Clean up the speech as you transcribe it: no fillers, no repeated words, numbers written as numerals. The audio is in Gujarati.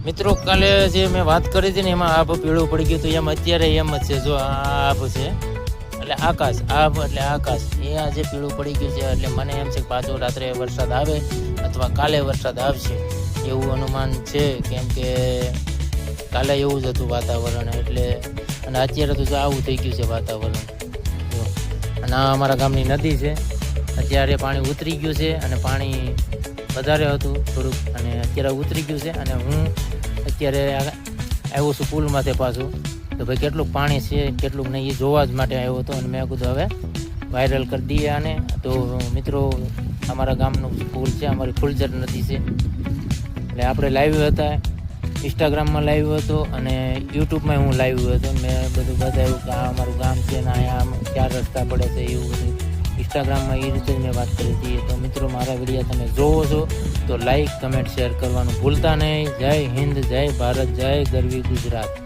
મિત્રો કાલે જે મેં વાત કરી હતી ને એમાં આભ પીળું પડી ગયું હતું, એમ અત્યારે એમ જ છે. જો આ આભ છે એટલે આકાશ, આભ એટલે આકાશ, એ આ જે પીળું પડી ગયું છે. એટલે મને એમ છે કે પાછો રાત્રે વરસાદ આવે અથવા કાલે વરસાદ આવશે એવું અનુમાન છે, કેમ કે કાલે એવું જ હતું વાતાવરણ. એટલે અને અત્યારે તો જો આવું થઈ ગયું છે વાતાવરણ. જો અને આ અમારા ગામની નદી છે, અત્યારે પાણી ઉતરી ગયું છે અને પાણી વધારે હતું થોડુંક, અને અત્યારે ઉતરી ગયું છે. અને હું અત્યારે આવ્યો છું પુલ માથે પાછું, તો ભાઈ કેટલું પાણી છે કેટલું નહીં એ જોવા જ માટે આવ્યો હતો. અને મેં કીધું હવે વાયરલ કરી દઈએ આને. તો મિત્રો અમારા ગામનું પુલ છે, અમારી ફૂલઝર નદી છે. એટલે આપણે લાઈવ હતા, ઇન્સ્ટાગ્રામમાં લાઈવ હતો અને યુટ્યુબમાં હું લાઈવ હતો. મેં બધું બતાવ્યું કે આ અમારું ગામ છે ને અહીંયા ચાર રસ્તા પડે છે એવું બધું ઇન્સ્ટાગ્રામમાં એ રીતે જ મેં વાત કરી હતી. તો મિત્રો મારા વિડીયો તમે જોવો છો તો લાઈક કમેન્ટ શેર કરવાનું ભૂલતા નહીં. જય હિન્દ, જય ભારત, જય ગરવી ગુજરાત.